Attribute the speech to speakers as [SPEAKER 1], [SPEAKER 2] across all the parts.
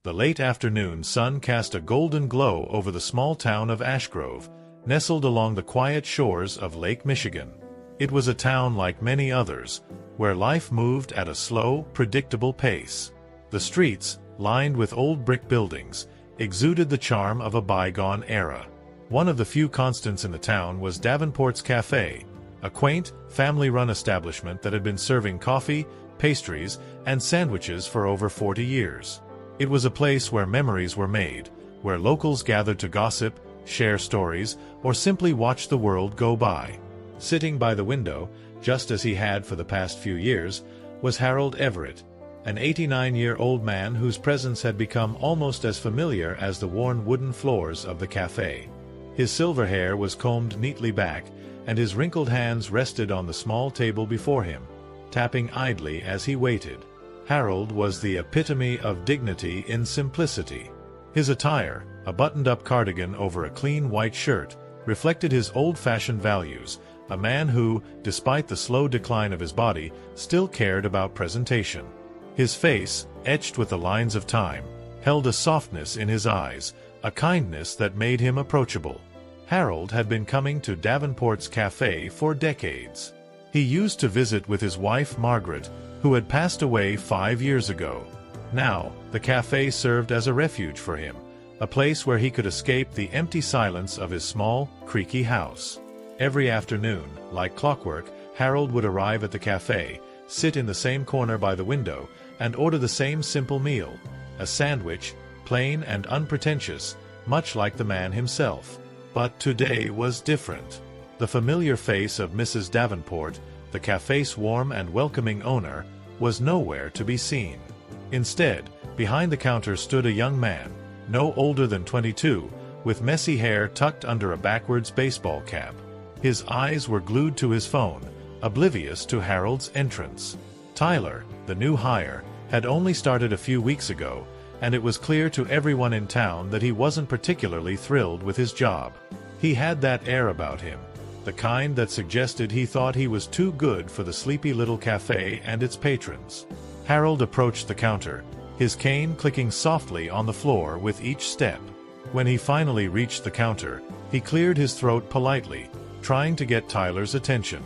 [SPEAKER 1] The late afternoon sun cast a golden glow over the small town of Ashgrove, nestled along the quiet shores of Lake Michigan. It was a town like many others, where life moved at a slow, predictable pace. The streets, lined with old brick buildings, exuded the charm of a bygone era. One of the few constants in the town was Davenport's Café, a quaint, family-run establishment that had been serving coffee, pastries, and sandwiches for over 40 years. It was a place where memories were made, where locals gathered to gossip, share stories, or simply watch the world go by. Sitting by the window, just as he had for the past few years, was Harold Everett, an 89-year-old man whose presence had become almost as familiar as the worn wooden floors of the café. His silver hair was combed neatly back, and his wrinkled hands rested on the small table before him, tapping idly as he waited. Harold was the epitome of dignity in simplicity. His attire, a buttoned-up cardigan over a clean white shirt, reflected his old-fashioned values, a man who, despite the slow decline of his body, still cared about presentation. His face, etched with the lines of time, held a softness in his eyes, a kindness that made him approachable. Harold had been coming to Davenport's Café for decades. He used to visit with his wife Margaret, who had passed away 5 years ago. Now, the café served as a refuge for him, a place where he could escape the empty silence of his small, creaky house. Every afternoon, like clockwork, Harold would arrive at the café, sit in the same corner by the window, and order the same simple meal, a sandwich, plain and unpretentious, much like the man himself. But today was different. The familiar face of Mrs. Davenport, the café's warm and welcoming owner, was nowhere to be seen. Instead, behind the counter stood a young man, no older than 22, with messy hair tucked under a backwards baseball cap. His eyes were glued to his phone, oblivious to Harold's entrance. Tyler, the new hire, had only started a few weeks ago, and it was clear to everyone in town that he wasn't particularly thrilled with his job. He had that air about him, the kind that suggested he thought he was too good for the sleepy little café and its patrons. Harold approached the counter, his cane clicking softly on the floor with each step. When he finally reached the counter, he cleared his throat politely, trying to get Tyler's attention.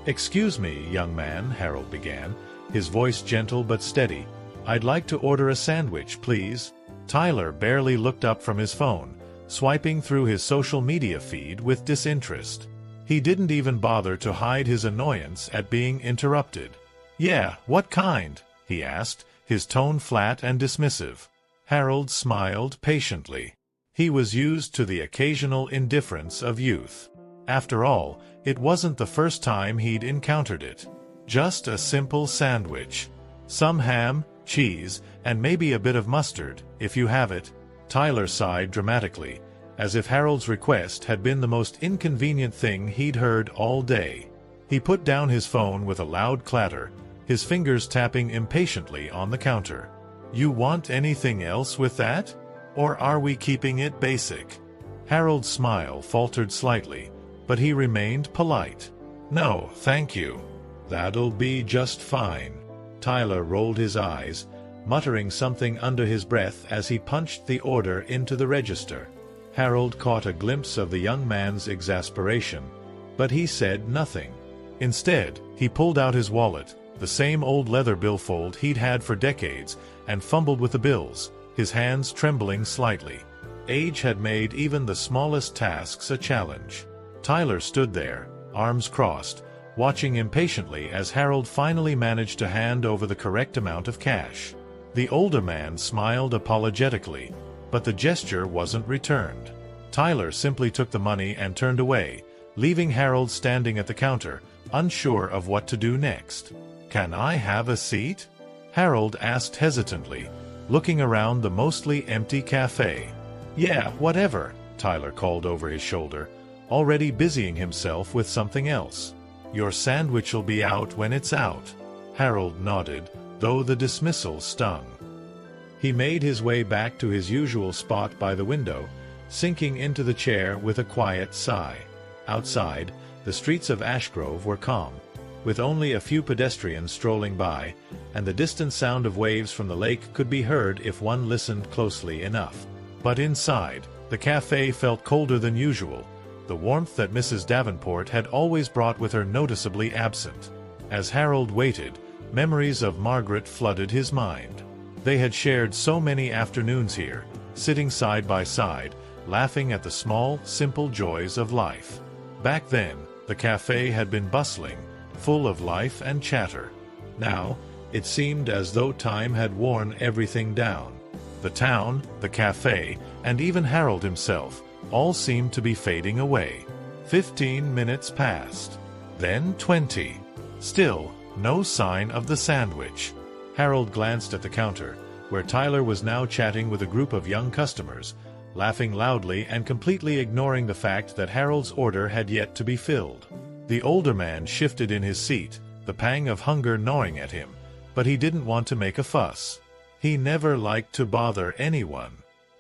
[SPEAKER 1] "Excuse me, young man," Harold began, his voice gentle but steady. "I'd like to order a sandwich, please." Tyler barely looked up from his phone, swiping through his social media feed with disinterest. He didn't even bother to hide his annoyance at being interrupted. "Yeah, what kind?" he asked, his tone flat and dismissive. Harold smiled patiently. He was used to the occasional indifference of youth. After all, it wasn't the first time he'd encountered it. Just a simple sandwich. Some ham, cheese, and maybe a bit of mustard, if you have it. Tyler sighed dramatically, as if Harold's request had been the most inconvenient thing he'd heard all day. He put down his phone with a loud clatter, his fingers tapping impatiently on the counter. "You want anything else with that? Or are we keeping it basic?" Harold's smile faltered slightly, but he remained polite. "No, thank you. That'll be just fine." Tyler rolled his eyes, muttering something under his breath as he punched the order into the register. Harold caught a glimpse of the young man's exasperation, but he said nothing. Instead, he pulled out his wallet, the same old leather billfold he'd had for decades, and fumbled with the bills, his hands trembling slightly. Age had made even the smallest tasks a challenge. Tyler stood there, arms crossed, watching impatiently as Harold finally managed to hand over the correct amount of cash. The older man smiled apologetically, but the gesture wasn't returned. Tyler simply took the money and turned away, leaving Harold standing at the counter, unsure of what to do next. "Can I have a seat?" Harold asked hesitantly, looking around the mostly empty café. "Yeah, whatever," Tyler called over his shoulder, already busying himself with something else. "Your sandwich'll be out when it's out." Harold nodded, though the dismissal stung. He made his way back to his usual spot by the window, sinking into the chair with a quiet sigh. Outside, the streets of Ashgrove were calm. with only a few pedestrians strolling by, and the distant sound of waves from the lake could be heard if one listened closely enough. But inside, the café felt colder than usual, the warmth that Mrs. Davenport had always brought with her noticeably absent. As Harold waited, memories of Margaret flooded his mind. They had shared so many afternoons here, sitting side by side, laughing at the small, simple joys of life. Back then, the café had been bustling, full of life and chatter. Now, it seemed as though time had worn everything down. The town, the café, and even Harold himself, all seemed to be fading away. 15 minutes passed. Then 20. Still, no sign of the sandwich. Harold glanced at the counter, where Tyler was now chatting with a group of young customers, laughing loudly and completely ignoring the fact that Harold's order had yet to be filled. The older man shifted in his seat, the pang of hunger gnawing at him, but he didn't want to make a fuss. He never liked to bother anyone.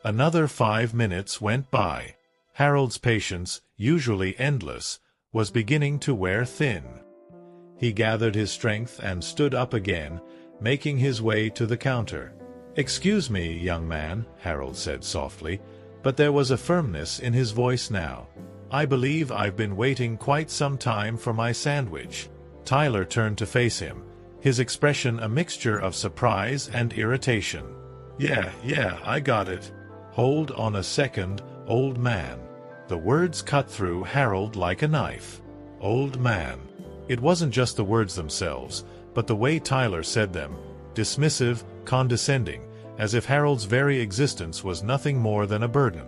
[SPEAKER 1] Another 5 minutes went by. Harold's patience, usually endless, was beginning to wear thin. He gathered his strength and stood up again, making his way to the counter. "Excuse me, young man," Harold said softly, but there was a firmness in his voice now. "I believe I've been waiting quite some time for my sandwich." Tyler turned to face him, his expression a mixture of surprise and irritation. Yeah, I got it. Hold on a second, old man." The words cut through Harold like a knife. Old man. It wasn't just the words themselves, but the way Tyler said them, dismissive, condescending, as if Harold's very existence was nothing more than a burden.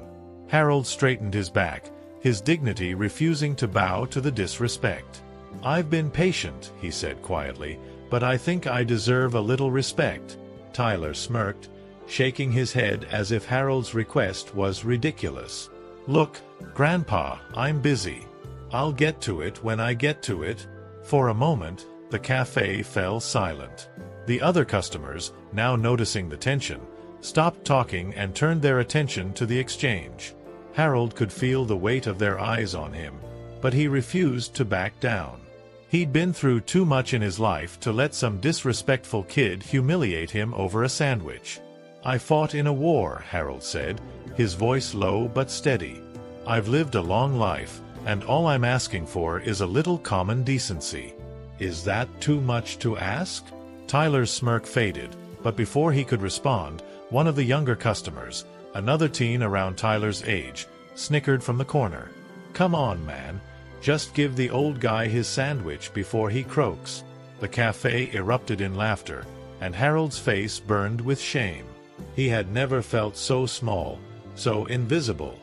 [SPEAKER 1] Harold straightened his back, his dignity refusing to bow to the disrespect. "I've been patient," he said quietly, "but I think I deserve a little respect." Tyler smirked, shaking his head as if Harold's request was ridiculous. "Look, Grandpa, I'm busy. I'll get to it when I get to it." For a moment, the café fell silent. The other customers, now noticing the tension, stopped talking and turned their attention to the exchange. Harold could feel the weight of their eyes on him, but he refused to back down. He'd been through too much in his life to let some disrespectful kid humiliate him over a sandwich. "I fought in a war," Harold said, his voice low but steady. "I've lived a long life, and all I'm asking for is a little common decency." "Is that too much to ask?" Tyler's smirk faded, but before he could respond, one of the younger customers, another teen around Tyler's age, snickered from the corner. "Come on, man. Just give the old guy his sandwich before he croaks." The café erupted in laughter, and Harold's face burned with shame. He had never felt so small, so invisible.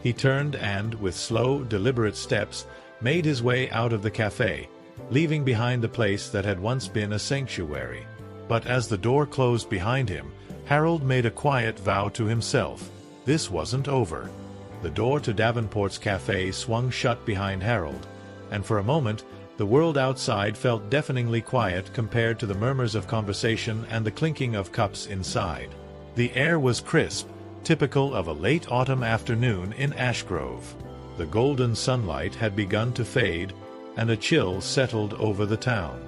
[SPEAKER 1] He turned and, with slow, deliberate steps, made his way out of the café, leaving behind the place that had once been a sanctuary. But as the door closed behind him, Harold made a quiet vow to himself. This wasn't over. The door to Davenport's café swung shut behind Harold, and for a moment, the world outside felt deafeningly quiet compared to the murmurs of conversation and the clinking of cups inside. The air was crisp, typical of a late autumn afternoon in Ashgrove. The golden sunlight had begun to fade, and a chill settled over the town.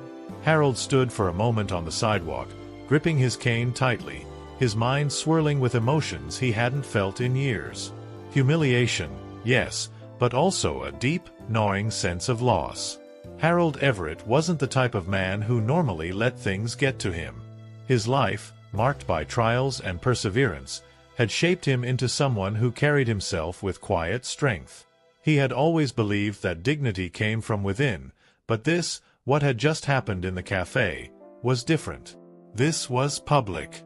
[SPEAKER 1] Harold stood for a moment on the sidewalk, gripping his cane tightly, his mind swirling with emotions he hadn't felt in years. Humiliation, yes, but also a deep, gnawing sense of loss. Harold Everett wasn't the type of man who normally let things get to him. His life, marked by trials and perseverance, had shaped him into someone who carried himself with quiet strength. He had always believed that dignity came from within, but this, what had just happened in the café, was different. This was public.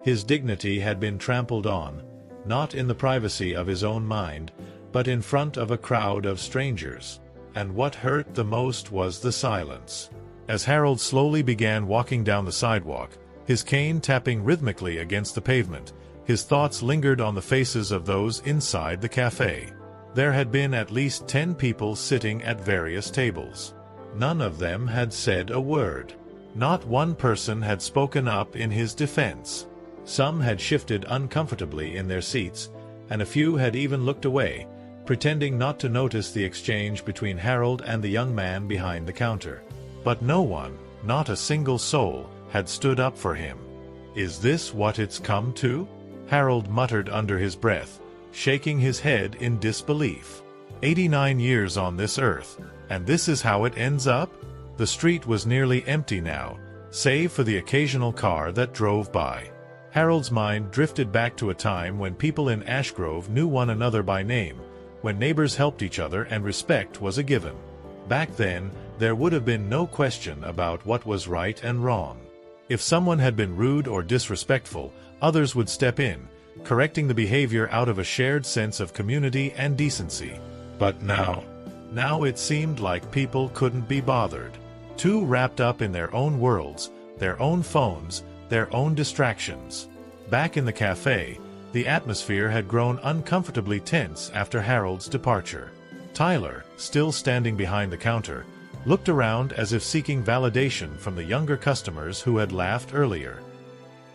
[SPEAKER 1] His dignity had been trampled on, not in the privacy of his own mind, but in front of a crowd of strangers. And what hurt the most was the silence. As Harold slowly began walking down the sidewalk, his cane tapping rhythmically against the pavement, his thoughts lingered on the faces of those inside the café. There had been at least 10 people sitting at various tables. None of them had said a word. Not one person had spoken up in his defense. Some had shifted uncomfortably in their seats, and a few had even looked away, pretending not to notice the exchange between Harold and the young man behind the counter. But no one, not a single soul, had stood up for him. "Is this what it's come to?" Harold muttered under his breath, shaking his head in disbelief. 89 years on this earth, and this is how it ends up? The street was nearly empty now, save for the occasional car that drove by. Harold's mind drifted back to a time when people in Ashgrove knew one another by name, when neighbors helped each other and respect was a given. Back then, there would have been no question about what was right and wrong. If someone had been rude or disrespectful, others would step in, correcting the behavior out of a shared sense of community and decency. But now it seemed like people couldn't be bothered. Too wrapped up in their own worlds, their own phones, their own distractions. Back in the cafe, the atmosphere had grown uncomfortably tense after Harold's departure. Tyler, still standing behind the counter, looked around as if seeking validation from the younger customers who had laughed earlier.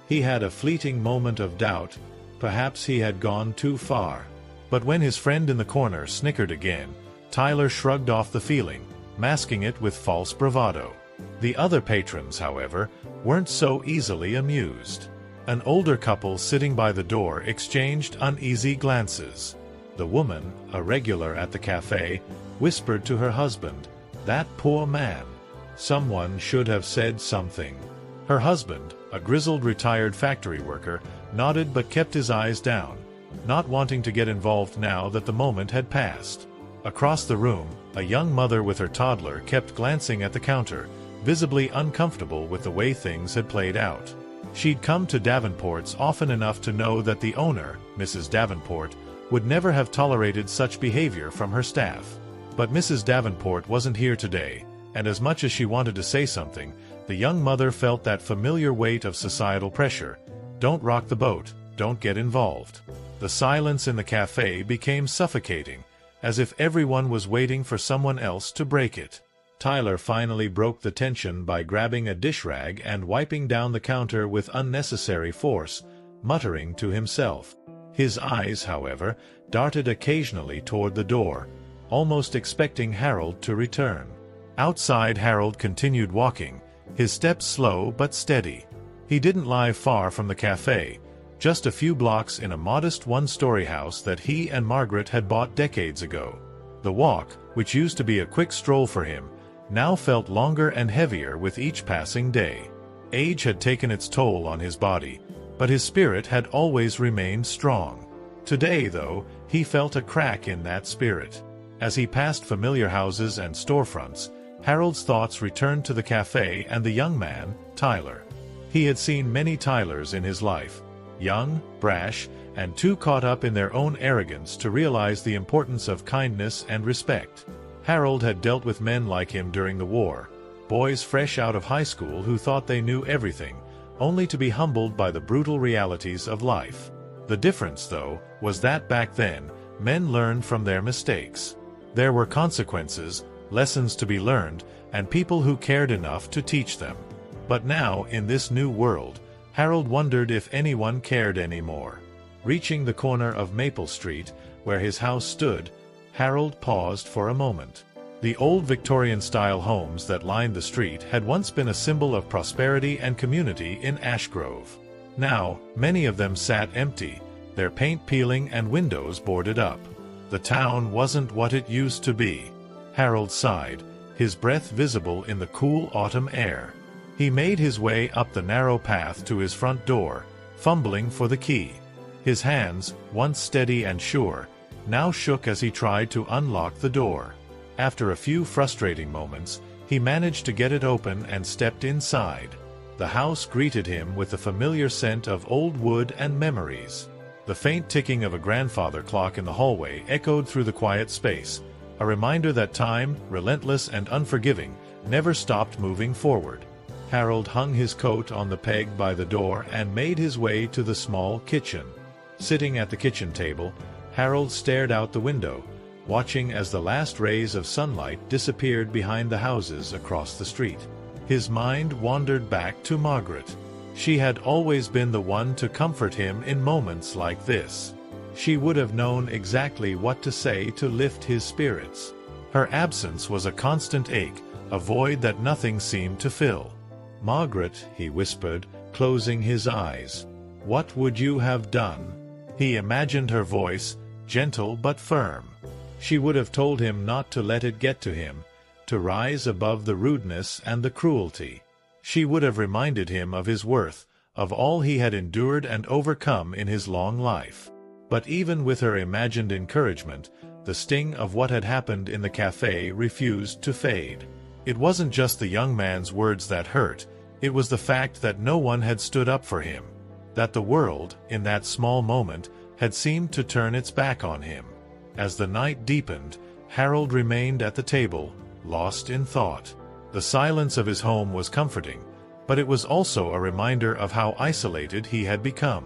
[SPEAKER 1] He had a fleeting moment of doubt, perhaps he had gone too far. But when his friend in the corner snickered again, Tyler shrugged off the feeling, masking it with false bravado. The other patrons, however, weren't so easily amused. An older couple sitting by the door exchanged uneasy glances. The woman, a regular at the cafe, whispered to her husband, "That poor man. Someone should have said something." Her husband, a grizzled retired factory worker, nodded but kept his eyes down, not wanting to get involved now that the moment had passed. Across the room, a young mother with her toddler kept glancing at the counter, visibly uncomfortable with the way things had played out. She'd come to Davenport's often enough to know that the owner, Mrs. Davenport, would never have tolerated such behavior from her staff. But Mrs. Davenport wasn't here today, and as much as she wanted to say something, the young mother felt that familiar weight of societal pressure. Don't rock the boat, don't get involved. The silence in the cafe became suffocating, as if everyone was waiting for someone else to break it. Tyler finally broke the tension by grabbing a dish rag and wiping down the counter with unnecessary force, muttering to himself. His eyes, however, darted occasionally toward the door, almost expecting Harold to return. Outside, Harold continued walking, his steps slow but steady. He didn't lie far from the cafe, just a few blocks in a modest one-story house that he and Margaret had bought decades ago. The walk, which used to be a quick stroll for him, now felt longer and heavier with each passing day. Age had taken its toll on his body, but his spirit had always remained strong. Today, though, he felt a crack in that spirit. As he passed familiar houses and storefronts, Harold's thoughts returned to the cafe and the young man, Tyler. He had seen many Tylers in his life, young, brash, and too caught up in their own arrogance to realize the importance of kindness and respect. Harold had dealt with men like him during the war, boys fresh out of high school who thought they knew everything, only to be humbled by the brutal realities of life. The difference, though, was that back then, men learned from their mistakes. There were consequences, lessons to be learned, and people who cared enough to teach them. But now, in this new world, Harold wondered if anyone cared anymore. Reaching the corner of Maple Street, where his house stood, Harold paused for a moment. The old Victorian-style homes that lined the street had once been a symbol of prosperity and community in Ashgrove. Now, many of them sat empty, their paint peeling and windows boarded up. The town wasn't what it used to be. Harold sighed, his breath visible in the cool autumn air. He made his way up the narrow path to his front door, fumbling for the key. His hands, once steady and sure, now shook as he tried to unlock the door. After a few frustrating moments, he managed to get it open and stepped inside. The house greeted him with the familiar scent of old wood and memories. The faint ticking of a grandfather clock in the hallway echoed through the quiet space, a reminder that time, relentless and unforgiving, never stopped moving forward. Harold hung his coat on the peg by the door and made his way to the small kitchen. Sitting at the kitchen table, Harold stared out the window, watching as the last rays of sunlight disappeared behind the houses across the street. His mind wandered back to Margaret. She had always been the one to comfort him in moments like this. She would have known exactly what to say to lift his spirits. Her absence was a constant ache, a void that nothing seemed to fill. "Margaret," he whispered, closing his eyes. "What would you have done?" He imagined her voice, gentle but firm. She would have told him not to let it get to him, to rise above the rudeness and the cruelty. She would have reminded him of his worth, of all he had endured and overcome in his long life. But even with her imagined encouragement, the sting of what had happened in the café refused to fade. It wasn't just the young man's words that hurt, it was the fact that no one had stood up for him, that the world, in that small moment, had seemed to turn its back on him. As the night deepened, Harold remained at the table, lost in thought. The silence of his home was comforting, but it was also a reminder of how isolated he had become.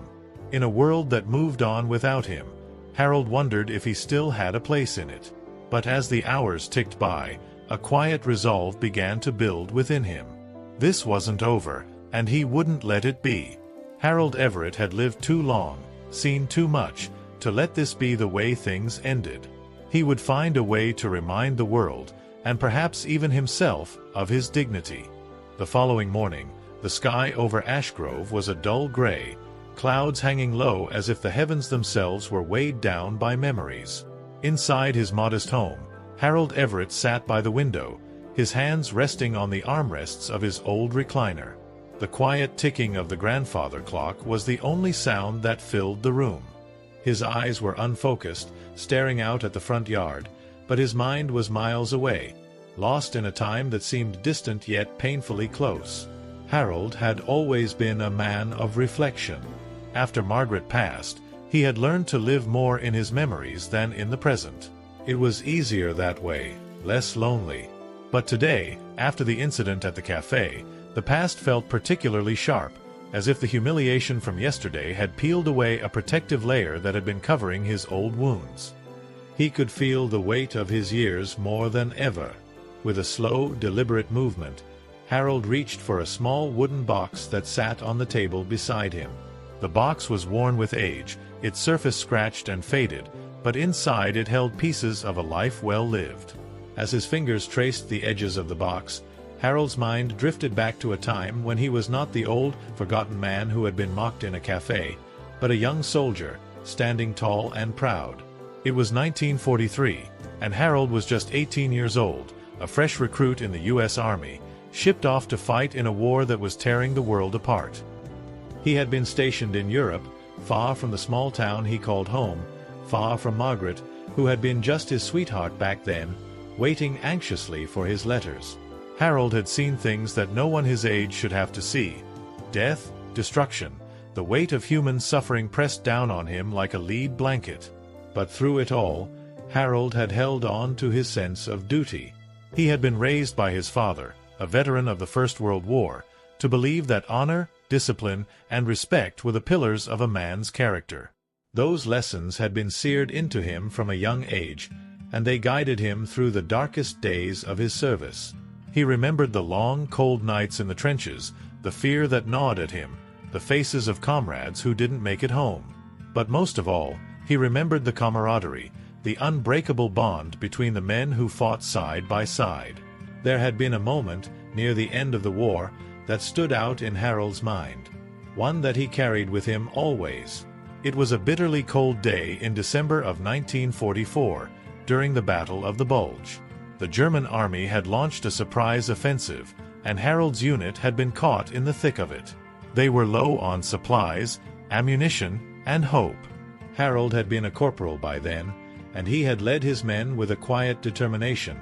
[SPEAKER 1] In a world that moved on without him, Harold wondered if he still had a place in it. But as the hours ticked by, a quiet resolve began to build within him. This wasn't over, and he wouldn't let it be. Harold Everett had lived too long, seen too much, to let this be the way things ended. He would find a way to remind the world, and perhaps even himself, of his dignity. The following morning, the sky over Ashgrove was a dull gray, clouds hanging low as if the heavens themselves were weighed down by memories. Inside his modest home, Harold Everett sat by the window, his hands resting on the armrests of his old recliner. The quiet ticking of the grandfather clock was the only sound that filled the room. His eyes were unfocused, staring out at the front yard, but his mind was miles away, lost in a time that seemed distant yet painfully close. Harold had always been a man of reflection. After Margaret passed, he had learned to live more in his memories than in the present. It was easier that way, less lonely. But today, after the incident at the café, the past felt particularly sharp, as if the humiliation from yesterday had peeled away a protective layer that had been covering his old wounds. He could feel the weight of his years more than ever. With a slow, deliberate movement, Harold reached for a small wooden box that sat on the table beside him. The box was worn with age, its surface scratched and faded, but inside it held pieces of a life well lived. As his fingers traced the edges of the box, Harold's mind drifted back to a time when he was not the old, forgotten man who had been mocked in a café, but a young soldier, standing tall and proud. It was 1943, and Harold was just 18 years old, a fresh recruit in the U.S. Army, shipped off to fight in a war that was tearing the world apart. He had been stationed in Europe, far from the small town he called home, far from Margaret, who had been just his sweetheart back then, waiting anxiously for his letters. Harold had seen things that no one his age should have to see: death, destruction, the weight of human suffering pressed down on him like a lead blanket. But through it all, Harold had held on to his sense of duty. He had been raised by his father, a veteran of the First World War, to believe that honor, discipline, and respect were the pillars of a man's character. Those lessons had been seared into him from a young age, and they guided him through the darkest days of his service. He remembered the long, cold nights in the trenches, the fear that gnawed at him, the faces of comrades who didn't make it home. But most of all, he remembered the camaraderie, the unbreakable bond between the men who fought side by side. There had been a moment, near the end of the war, that stood out in Harold's mind, one that he carried with him always. It was a bitterly cold day in December of 1944, during the Battle of the Bulge. The German army had launched a surprise offensive, and Harold's unit had been caught in the thick of it. They were low on supplies, ammunition, and hope. Harold had been a corporal by then, and he had led his men with a quiet determination,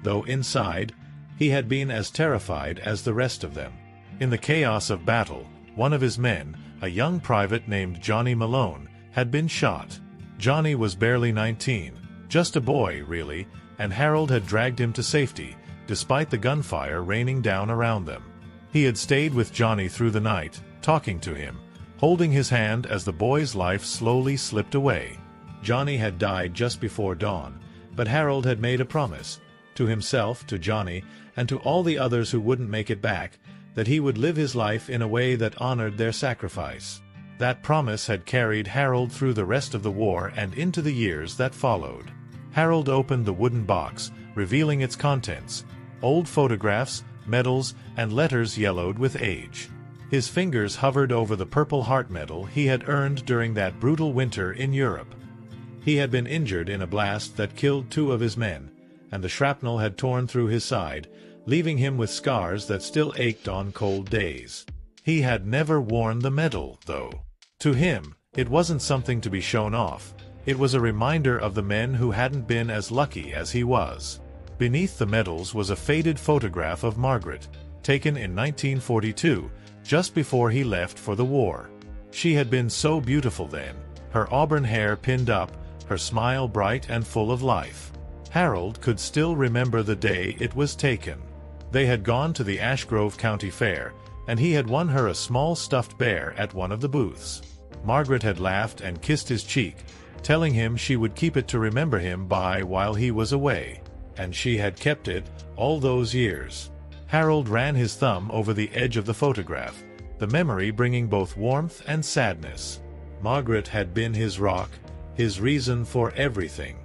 [SPEAKER 1] though inside, he had been as terrified as the rest of them. In the chaos of battle, one of his men, a young private named Johnny Malone, had been shot. Johnny was barely 19, just a boy, really, and Harold had dragged him to safety, despite the gunfire raining down around them. He had stayed with Johnny through the night, talking to him, holding his hand as the boy's life slowly slipped away. Johnny had died just before dawn, but Harold had made a promise, to himself, to Johnny, and to all the others who wouldn't make it back, that he would live his life in a way that honored their sacrifice. That promise had carried Harold through the rest of the war and into the years that followed. Harold opened the wooden box, revealing its contents. Old photographs, medals, and letters yellowed with age. His fingers hovered over the Purple Heart medal he had earned during that brutal winter in Europe. He had been injured in a blast that killed 2 of his men, and the shrapnel had torn through his side, leaving him with scars that still ached on cold days. He had never worn the medal, though. To him, it wasn't something to be shown off. It was a reminder of the men who hadn't been as lucky as he was. Beneath the medals was a faded photograph of Margaret, taken in 1942, just before he left for the war. She had been so beautiful then, her auburn hair pinned up, her smile bright and full of life. Harold could still remember the day it was taken. They had gone to the Ashgrove County Fair, and he had won her a small stuffed bear at one of the booths. Margaret had laughed and kissed his cheek, telling him she would keep it to remember him by while he was away. And she had kept it all those years. Harold ran his thumb over the edge of the photograph, the memory bringing both warmth and sadness. Margaret had been his rock, his reason for everything.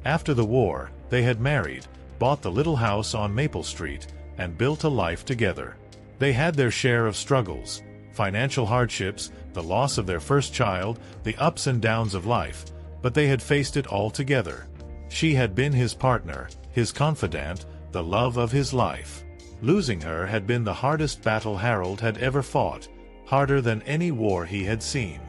[SPEAKER 1] After the war, they had married, bought the little house on Maple Street, and built a life together. They had their share of struggles, financial hardships, the loss of their first child, the ups and downs of life, but they had faced it all together. She had been his partner, his confidant, the love of his life. Losing her had been the hardest battle Harold had ever fought, harder than any war he had seen.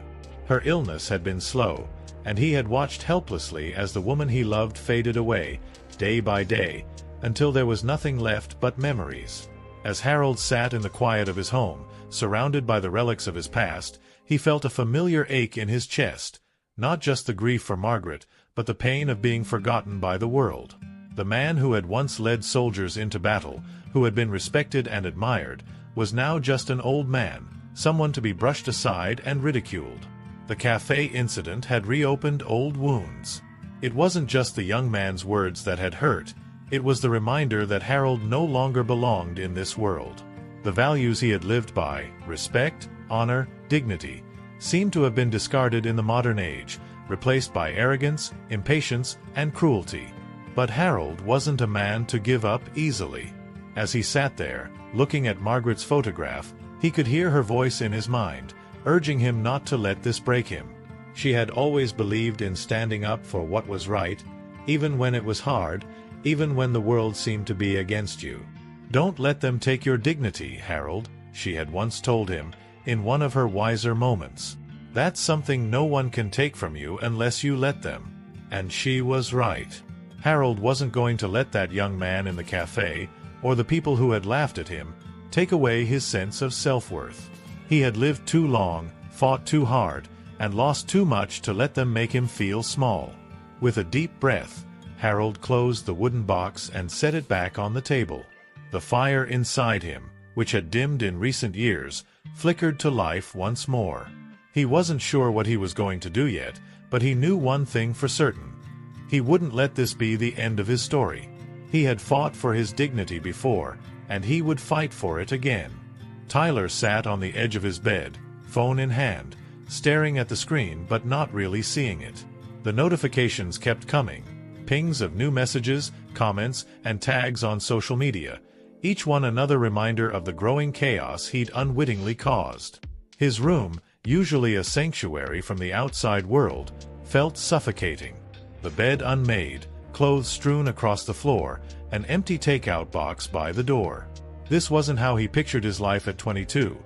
[SPEAKER 1] Her illness had been slow, and he had watched helplessly as the woman he loved faded away, day by day, until there was nothing left but memories. As Harold sat in the quiet of his home, surrounded by the relics of his past, he felt a familiar ache in his chest, not just the grief for Margaret, but the pain of being forgotten by the world. The man who had once led soldiers into battle, who had been respected and admired, was now just an old man, someone to be brushed aside and ridiculed. The café incident had reopened old wounds. It wasn't just the young man's words that had hurt, it was the reminder that Harold no longer belonged in this world. The values he had lived by, respect, honor, dignity, seemed to have been discarded in the modern age, replaced by arrogance, impatience, and cruelty. But Harold wasn't a man to give up easily. As he sat there, looking at Margaret's photograph, he could hear her voice in his mind, urging him not to let this break him. She had always believed in standing up for what was right, even when it was hard, even when the world seemed to be against you. "Don't let them take your dignity, Harold," she had once told him, in one of her wiser moments. "That's something no one can take from you unless you let them." And she was right. Harold wasn't going to let that young man in the café, or the people who had laughed at him, take away his sense of self-worth. He had lived too long, fought too hard, and lost too much to let them make him feel small. With a deep breath, Harold closed the wooden box and set it back on the table. The fire inside him, which had dimmed in recent years, flickered to life once more. He wasn't sure what he was going to do yet, but he knew one thing for certain. He wouldn't let this be the end of his story. He had fought for his dignity before, and he would fight for it again. Tyler sat on the edge of his bed, phone in hand, staring at the screen but not really seeing it. The notifications kept coming, pings of new messages, comments, and tags on social media, each one another reminder of the growing chaos he'd unwittingly caused. His room, usually a sanctuary from the outside world, felt suffocating. The bed unmade, clothes strewn across the floor, an empty takeout box by the door. This wasn't how he pictured his life at 22,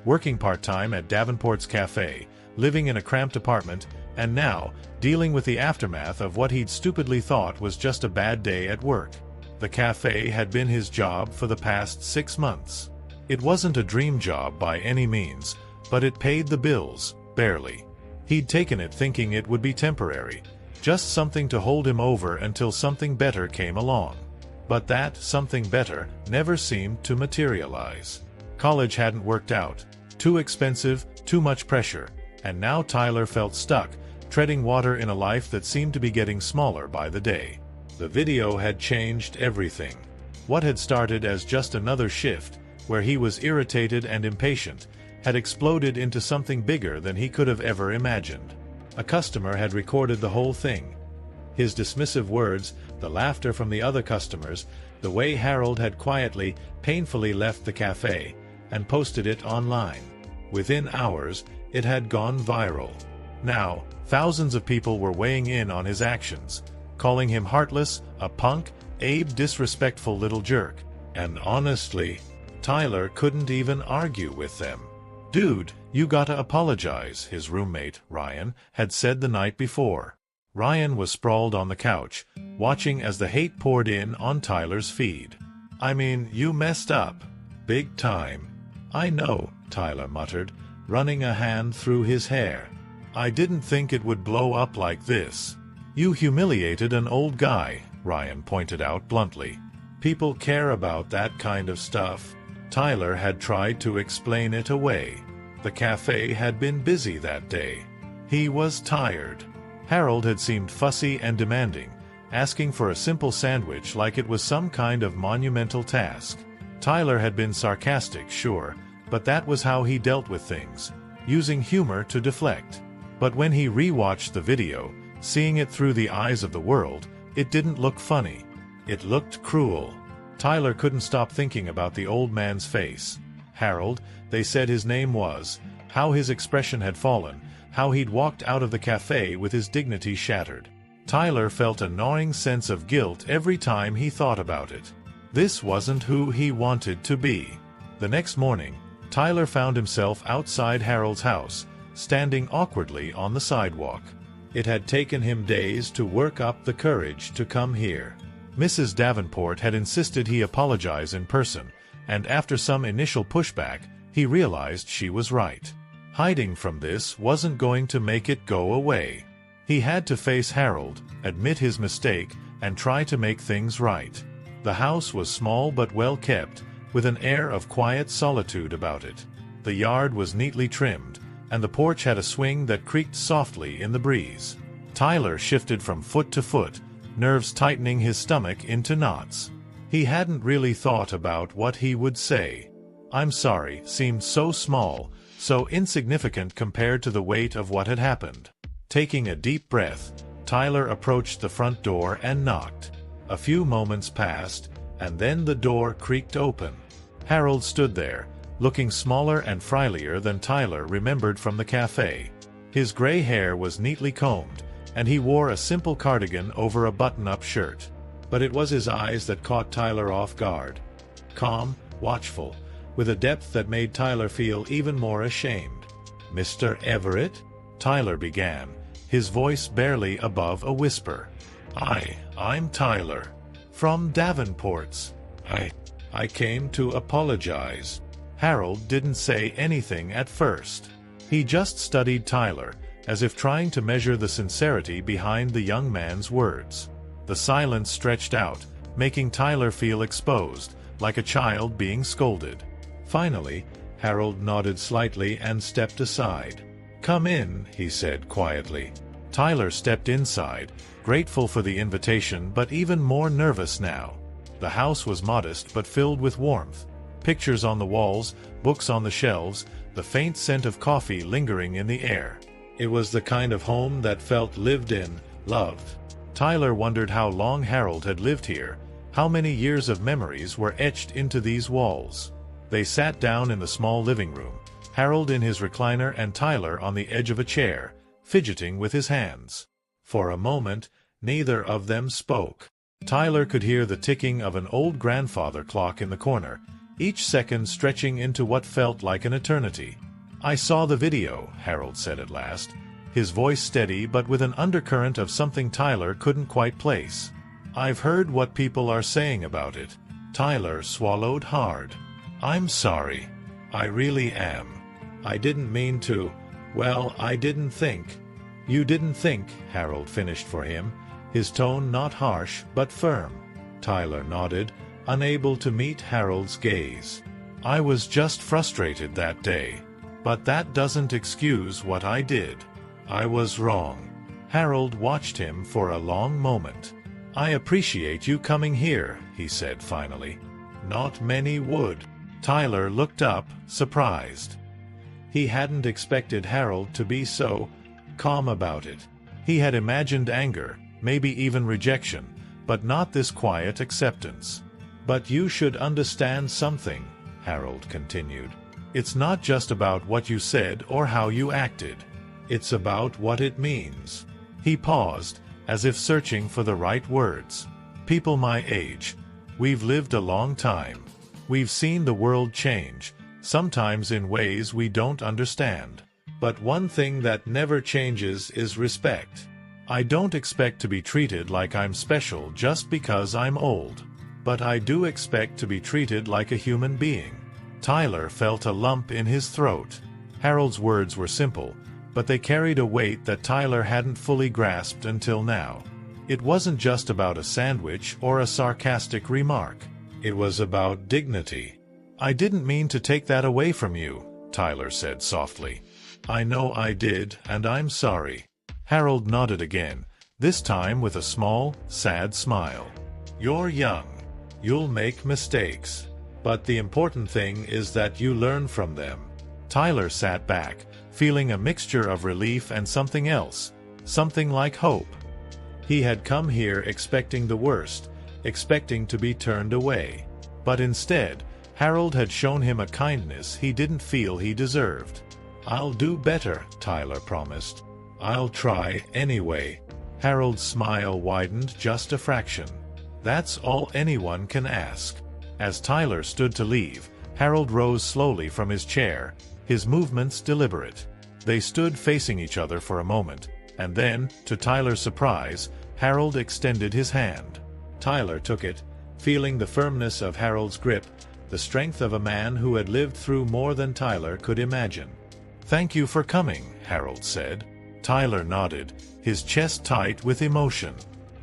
[SPEAKER 1] working part-time at Davenport's Café, living in a cramped apartment, and now, dealing with the aftermath of what he'd stupidly thought was just a bad day at work. The café had been his job for the past 6 months. It wasn't a dream job by any means, but it paid the bills, barely. He'd taken it thinking it would be temporary, just something to hold him over until something better came along. But that something better never seemed to materialize. College hadn't worked out. Too expensive, too much pressure, and now Tyler felt stuck, treading water in a life that seemed to be getting smaller by the day. The video had changed everything. What had started as just another shift, where he was irritated and impatient, had exploded into something bigger than he could have ever imagined. A customer had recorded the whole thing. His dismissive words, the laughter from the other customers, The way Harold had quietly, painfully left the cafe and posted it online. Within hours, it had gone viral. Now, thousands of people were weighing in on his actions, calling him heartless, a punk, a disrespectful little jerk. And honestly, Tyler couldn't even argue with them. "Dude, you gotta apologize," his roommate, Ryan, had said the night before. Ryan was sprawled on the couch, watching as the hate poured in on Tyler's feed. "I mean, you messed up. Big time." "I know," Tyler muttered, running a hand through his hair. "I didn't think it would blow up like this." "You humiliated an old guy," Ryan pointed out bluntly. "People care about that kind of stuff." Tyler had tried to explain it away. The cafe had been busy that day. He was tired. Harold had seemed fussy and demanding, asking for a simple sandwich like it was some kind of monumental task. Tyler had been sarcastic, sure, but that was how he dealt with things, using humor to deflect. But when he rewatched the video, seeing it through the eyes of the world, it didn't look funny. It looked cruel. Tyler couldn't stop thinking about the old man's face. Harold, they said his name was, how his expression had fallen, how he'd walked out of the cafe with his dignity shattered. Tyler felt a gnawing sense of guilt every time he thought about it. This wasn't who he wanted to be. The next morning, Tyler found himself outside Harold's house, standing awkwardly on the sidewalk. It had taken him days to work up the courage to come here. Mrs. Davenport had insisted he apologize in person, and after some initial pushback, he realized she was right. Hiding from this wasn't going to make it go away. He had to face Harold, admit his mistake, and try to make things right. The house was small but well kept, with an air of quiet solitude about it. The yard was neatly trimmed, and the porch had a swing that creaked softly in the breeze. Tyler shifted from foot to foot, nerves tightening his stomach into knots. He hadn't really thought about what he would say. "I'm sorry" seemed so small, so insignificant compared to the weight of what had happened. Taking a deep breath, Tyler approached the front door and knocked. A few moments passed, and then the door creaked open. Harold stood there, looking smaller and frilier than Tyler remembered from the cafe. His gray hair was neatly combed, and he wore a simple cardigan over a button-up shirt. But it was his eyes that caught Tyler off guard. Calm, watchful, with a depth that made Tyler feel even more ashamed. "Mr. Everett?" Tyler began, his voice barely above a whisper. I'm Tyler. From Davenport's. I came to apologize." Harold didn't say anything at first. He just studied Tyler, as if trying to measure the sincerity behind the young man's words. The silence stretched out, making Tyler feel exposed, like a child being scolded. Finally, Harold nodded slightly and stepped aside. "Come in," he said quietly. Tyler stepped inside, grateful for the invitation but even more nervous now. The house was modest but filled with warmth. Pictures on the walls, books on the shelves, the faint scent of coffee lingering in the air. It was the kind of home that felt lived in, loved. Tyler wondered how long Harold had lived here, how many years of memories were etched into these walls. They sat down in the small living room, Harold in his recliner and Tyler on the edge of a chair, fidgeting with his hands. For a moment, neither of them spoke. Tyler could hear the ticking of an old grandfather clock in the corner, each second stretching into what felt like an eternity. "I saw the video," Harold said at last, his voice steady but with an undercurrent of something Tyler couldn't quite place. "I've heard what people are saying about it." Tyler swallowed hard. "I'm sorry. I really am. I didn't mean to. Well, I didn't think." "You didn't think," Harold finished for him, his tone not harsh but firm. Tyler nodded, unable to meet Harold's gaze. "I was just frustrated that day. But that doesn't excuse what I did. I was wrong." Harold watched him for a long moment. "I appreciate you coming here," he said finally. "Not many would." Tyler looked up, surprised. He hadn't expected Harold to be so calm about it. He had imagined anger, maybe even rejection, but not this quiet acceptance. "But you should understand something," Harold continued. "It's not just about what you said or how you acted. It's about what it means." He paused, as if searching for the right words. "People my age, we've lived a long time. We've seen the world change, sometimes in ways we don't understand. But one thing that never changes is respect. I don't expect to be treated like I'm special just because I'm old. But I do expect to be treated like a human being." Tyler felt a lump in his throat. Harold's words were simple, but they carried a weight that Tyler hadn't fully grasped until now. It wasn't just about a sandwich or a sarcastic remark. It was about dignity. "I didn't mean to take that away from you," Tyler said softly. "I know I did, and I'm sorry." Harold nodded again, this time with a small, sad smile. "You're young. You'll make mistakes. But the important thing is that you learn from them." Tyler sat back, feeling a mixture of relief and something else, something like hope. He had come here expecting the worst, expecting to be turned away. But instead, Harold had shown him a kindness he didn't feel he deserved. "I'll do better," Tyler promised. "I'll try anyway." Harold's smile widened just a fraction. "That's all anyone can ask." As Tyler stood to leave, Harold rose slowly from his chair, his movements deliberate. They stood facing each other for a moment, and then, to Tyler's surprise, Harold extended his hand. Tyler took it, feeling the firmness of Harold's grip, the strength of a man who had lived through more than Tyler could imagine. "Thank you for coming," Harold said. Tyler nodded, his chest tight with emotion.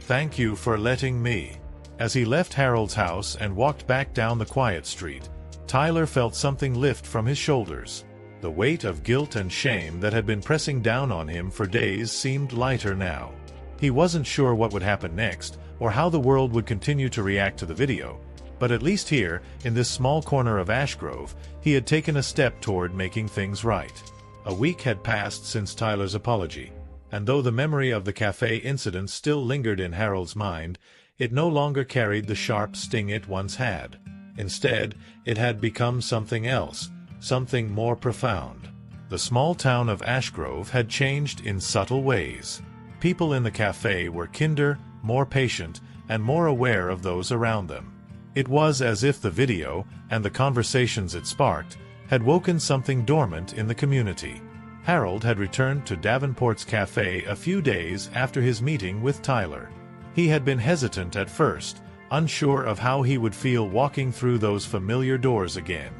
[SPEAKER 1] "Thank you for letting me." As he left Harold's house and walked back down the quiet street, Tyler felt something lift from his shoulders. The weight of guilt and shame that had been pressing down on him for days seemed lighter now. He wasn't sure what would happen next, or how the world would continue to react to the video, but at least here, in this small corner of Ashgrove, he had taken a step toward making things right. A week had passed since Tyler's apology, and though the memory of the cafe incident still lingered in Harold's mind, it no longer carried the sharp sting it once had. Instead, it had become something else, something more profound. The small town of Ashgrove had changed in subtle ways. People in the cafe were kinder, more patient, and more aware of those around them. It was as if the video, and the conversations it sparked, had woken something dormant in the community. Harold had returned to Davenport's cafe a few days after his meeting with Tyler. He had been hesitant at first, unsure of how he would feel walking through those familiar doors again.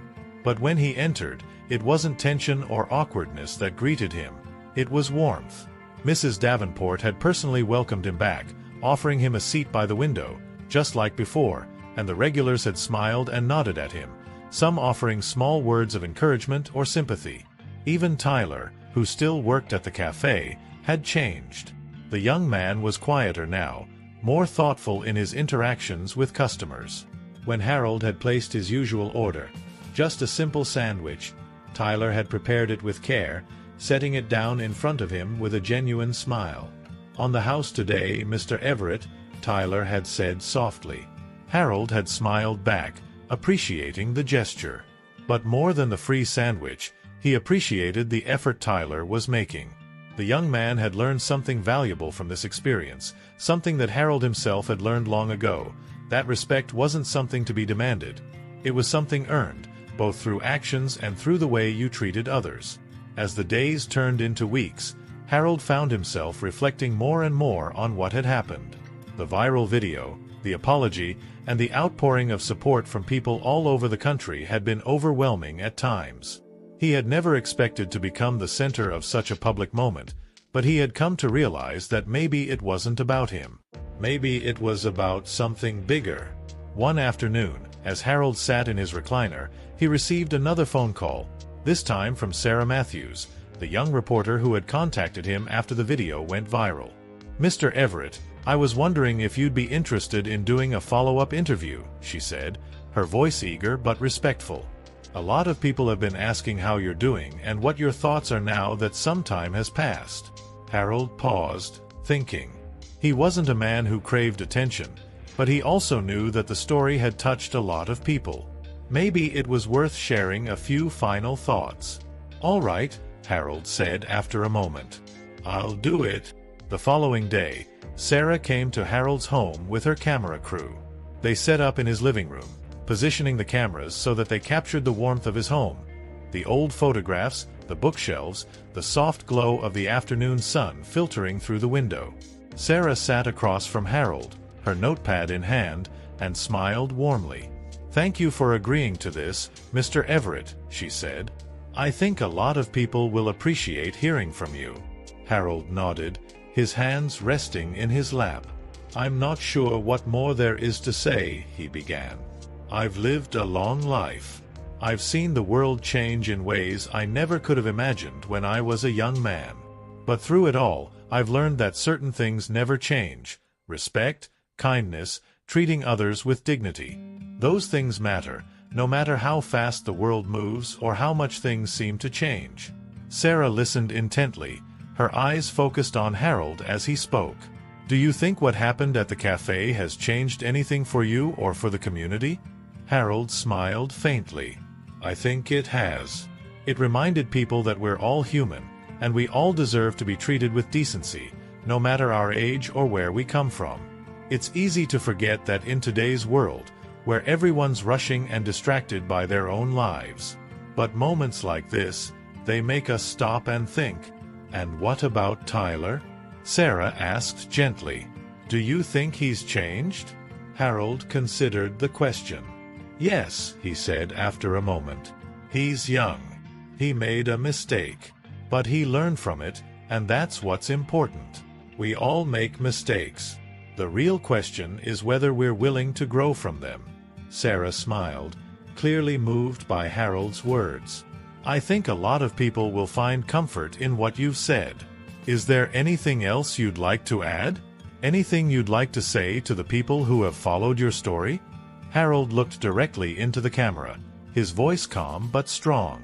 [SPEAKER 1] But when he entered, it wasn't tension or awkwardness that greeted him. It was warmth. Mrs. Davenport had personally welcomed him back, offering him a seat by the window, just like before, and the regulars had smiled and nodded at him, some offering small words of encouragement or sympathy. Even Tyler, who still worked at the cafe, had changed. The young man was quieter now, more thoughtful in his interactions with customers. When Harold had placed his usual order, just a simple sandwich, Tyler had prepared it with care, setting it down in front of him with a genuine smile. "On the house today, Mr. Everett," Tyler had said softly. Harold had smiled back, appreciating the gesture. But more than the free sandwich, he appreciated the effort Tyler was making. The young man had learned something valuable from this experience, something that Harold himself had learned long ago. That respect wasn't something to be demanded. It was something earned, both through actions and through the way you treated others. As the days turned into weeks, Harold found himself reflecting more and more on what had happened. The viral video, the apology, and the outpouring of support from people all over the country had been overwhelming at times. He had never expected to become the center of such a public moment, but he had come to realize that maybe it wasn't about him. Maybe it was about something bigger. One afternoon, as Harold sat in his recliner, he received another phone call, this time from Sarah Matthews, the young reporter who had contacted him after the video went viral. "Mr. Everett, I was wondering if you'd be interested in doing a follow-up interview," she said, her voice eager but respectful. "A lot of people have been asking how you're doing and what your thoughts are now that some time has passed." Harold paused, thinking. He wasn't a man who craved attention. But he also knew that the story had touched a lot of people. Maybe it was worth sharing a few final thoughts. "All right," Harold said after a moment. "I'll do it." The following day, Sarah came to Harold's home with her camera crew. They set up in his living room, positioning the cameras so that they captured the warmth of his home. The old photographs, the bookshelves, the soft glow of the afternoon sun filtering through the window. Sarah sat across from Harold, her notepad in hand, and smiled warmly. "Thank you for agreeing to this, Mr. Everett," she said. "I think a lot of people will appreciate hearing from you." Harold nodded, his hands resting in his lap. "I'm not sure what more there is to say," he began. "I've lived a long life. I've seen the world change in ways I never could have imagined when I was a young man. But through it all, I've learned that certain things never change: respect, kindness, treating others with dignity. Those things matter, no matter how fast the world moves or how much things seem to change." Sarah listened intently, her eyes focused on Harold as he spoke. "Do you think what happened at the cafe has changed anything for you or for the community?" Harold smiled faintly. "I think it has. It reminded people that we're all human, and we all deserve to be treated with decency, no matter our age or where we come from. It's easy to forget that in today's world, where everyone's rushing and distracted by their own lives. But moments like this, they make us stop and think." "And what about Tyler?" Sarah asked gently. "Do you think he's changed?" Harold considered the question. "Yes," he said after a moment. "He's young. He made a mistake. But he learned from it, and that's what's important. We all make mistakes. The real question is whether we're willing to grow from them." Sarah smiled, clearly moved by Harold's words. "I think a lot of people will find comfort in what you've said. Is there anything else you'd like to add? Anything you'd like to say to the people who have followed your story?" Harold looked directly into the camera, his voice calm but strong.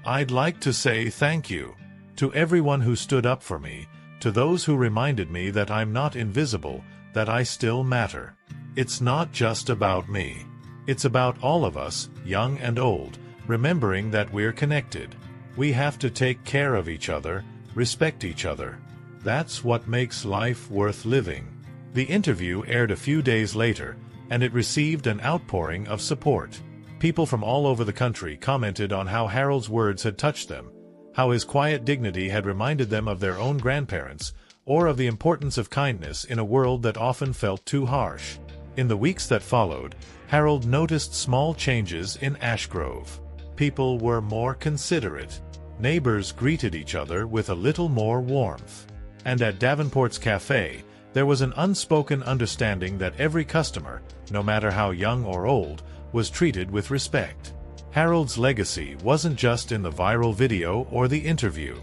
[SPEAKER 1] "I'd like to say thank you to everyone who stood up for me, to those who reminded me that I'm not invisible, that I still matter. It's not just about me. It's about all of us, young and old, remembering that we're connected. We have to take care of each other, respect each other. That's what makes life worth living." The interview aired a few days later, and it received an outpouring of support. People from all over the country commented on how Harold's words had touched them, how his quiet dignity had reminded them of their own grandparents, or of the importance of kindness in a world that often felt too harsh. In the weeks that followed, Harold noticed small changes in Ashgrove. People were more considerate. Neighbors greeted each other with a little more warmth. And at Davenport's Café, there was an unspoken understanding that every customer, no matter how young or old, was treated with respect. Harold's legacy wasn't just in the viral video or the interview.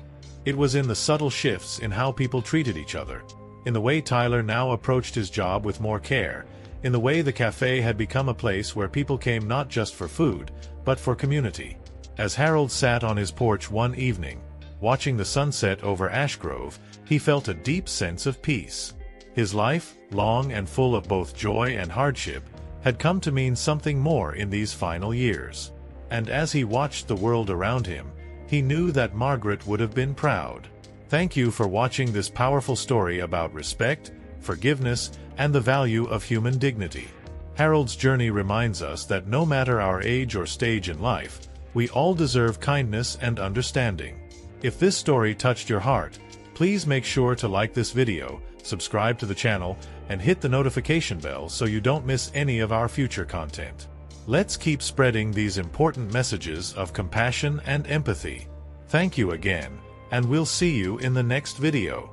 [SPEAKER 1] It was in the subtle shifts in how people treated each other, in the way Tyler now approached his job with more care, in the way the cafe had become a place where people came not just for food, but for community. As Harold sat on his porch one evening, watching the sunset over Ashgrove, he felt a deep sense of peace. His life, long and full of both joy and hardship, had come to mean something more in these final years. And as he watched the world around him, he knew that Margaret would have been proud. Thank you for watching this powerful story about respect, forgiveness, and the value of human dignity. Harold's journey reminds us that no matter our age or stage in life, we all deserve kindness and understanding. If this story touched your heart, please make sure to like this video, subscribe to the channel, and hit the notification bell so you don't miss any of our future content. Let's keep spreading these important messages of compassion and empathy. Thank you again, and we'll see you in the next video.